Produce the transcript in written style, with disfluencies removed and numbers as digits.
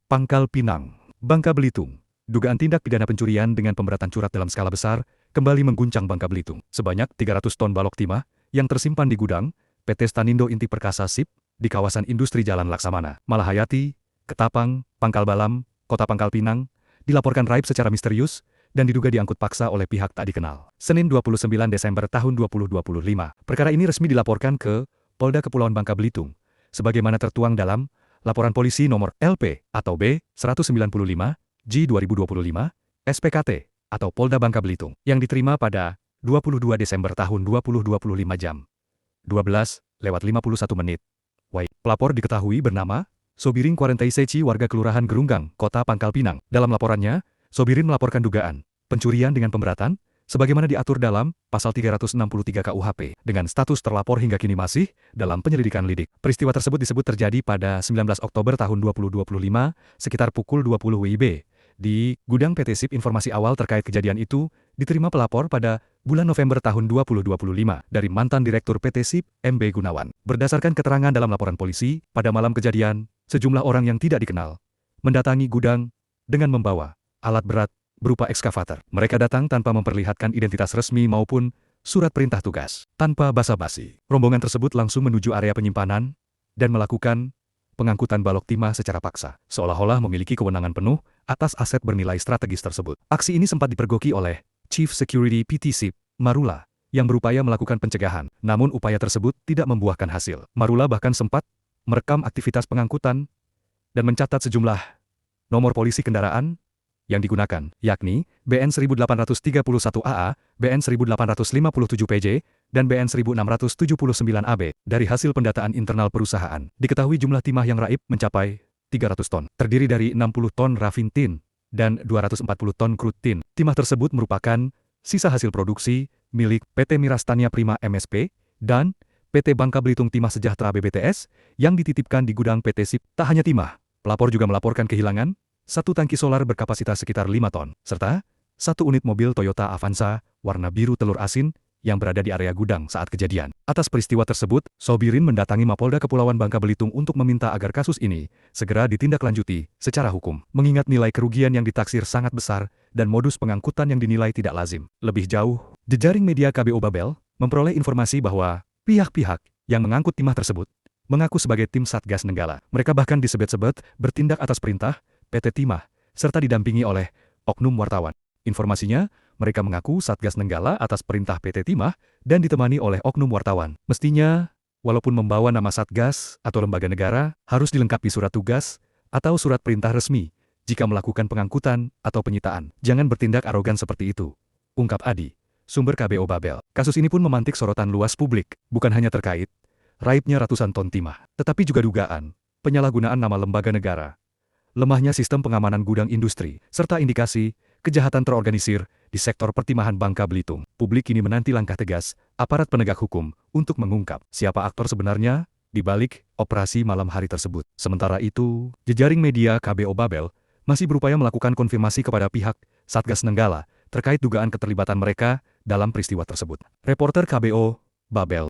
Pangkal Pinang, Bangka Belitung. Dugaan tindak pidana pencurian dengan pemberatan curat dalam skala besar kembali mengguncang Bangka Belitung. Sebanyak 300 ton balok timah yang tersimpan di gudang PT Stanindo Inti Perkasa SIP di kawasan industri Jalan Laksamana, Malahayati, Ketapang, Pangkal Balam, Kota Pangkal Pinang, dilaporkan raib secara misterius dan diduga diangkut paksa oleh pihak tak dikenal. Senin 29 Desember tahun 2025. Perkara ini resmi dilaporkan ke Polda Kepulauan Bangka Belitung, sebagaimana tertuang dalam Laporan Polisi Nomor LP atau B195 J 2025 SPKT atau Polda Bangka Belitung yang diterima pada 22 Desember tahun 2025 jam 12:51. Pelapor diketahui bernama Sobirin Quarentai Seci, warga Kelurahan Gerunggang, Kota Pangkal Pinang. Dalam laporannya, Sobirin melaporkan dugaan pencurian dengan pemberatan sebagaimana diatur dalam Pasal 363 KUHP, dengan status terlapor hingga kini masih dalam penyelidikan lidik. Peristiwa tersebut disebut terjadi pada 19 Oktober tahun 2025, sekitar pukul 20 WIB. Di gudang PT SIP, informasi awal terkait kejadian itu diterima pelapor pada bulan November tahun 2025 dari mantan Direktur PT SIP, MB Gunawan. Berdasarkan keterangan dalam laporan polisi, pada malam kejadian, sejumlah orang yang tidak dikenal mendatangi gudang dengan membawa alat berat berupa ekskavator. Mereka datang tanpa memperlihatkan identitas resmi maupun surat perintah tugas. Tanpa basa-basi, rombongan tersebut langsung menuju area penyimpanan dan melakukan pengangkutan balok timah secara paksa, seolah-olah memiliki kewenangan penuh atas aset bernilai strategis tersebut. Aksi ini sempat dipergoki oleh Chief Security PT SIP, Marula, yang berupaya melakukan pencegahan. Namun upaya tersebut tidak membuahkan hasil. Marula bahkan sempat merekam aktivitas pengangkutan dan mencatat sejumlah nomor polisi kendaraan yang digunakan, yakni BN 1831AA, BN 1857 PJ, dan BN 1679 AB. Dari hasil pendataan internal perusahaan, diketahui jumlah timah yang raib mencapai 300 ton, terdiri dari 60 ton rafin tin dan 240 ton crude tin. Timah tersebut merupakan sisa hasil produksi milik PT Miras Tania Prima MSP dan PT Bangka Belitung Timah Sejahtera BBTS yang dititipkan di gudang PT SIP. Tak hanya timah, pelapor juga melaporkan kehilangan satu tangki solar berkapasitas sekitar 5 ton, serta satu unit mobil Toyota Avanza warna biru telur asin yang berada di area gudang saat kejadian. Atas peristiwa tersebut, Sobirin mendatangi Mapolda Kepulauan Bangka Belitung untuk meminta agar kasus ini segera ditindaklanjuti secara hukum, mengingat nilai kerugian yang ditaksir sangat besar dan modus pengangkutan yang dinilai tidak lazim. Lebih jauh, jejaring media KBO Babel memperoleh informasi bahwa pihak-pihak yang mengangkut timah tersebut mengaku sebagai tim Satgas Nenggala. Mereka bahkan disebut-sebut bertindak atas perintah PT Timah, serta didampingi oleh oknum wartawan. Informasinya, mereka mengaku Satgas Nenggala atas perintah PT Timah dan ditemani oleh oknum wartawan. Mestinya, walaupun membawa nama Satgas atau lembaga negara, harus dilengkapi surat tugas atau surat perintah resmi jika melakukan pengangkutan atau penyitaan. Jangan bertindak arogan seperti itu, ungkap Adi, sumber KBO Babel. Kasus ini pun memantik sorotan luas publik, bukan hanya terkait raibnya ratusan ton timah, tetapi juga dugaan penyalahgunaan nama lembaga negara, lemahnya sistem pengamanan gudang industri, serta indikasi kejahatan terorganisir di sektor pertimahan Bangka Belitung. Publik kini menanti langkah tegas aparat penegak hukum untuk mengungkap siapa aktor sebenarnya di balik operasi malam hari tersebut. Sementara itu, jejaring media KBO Babel masih berupaya melakukan konfirmasi kepada pihak Satgas Nenggala terkait dugaan keterlibatan mereka dalam peristiwa tersebut. Reporter KBO Babel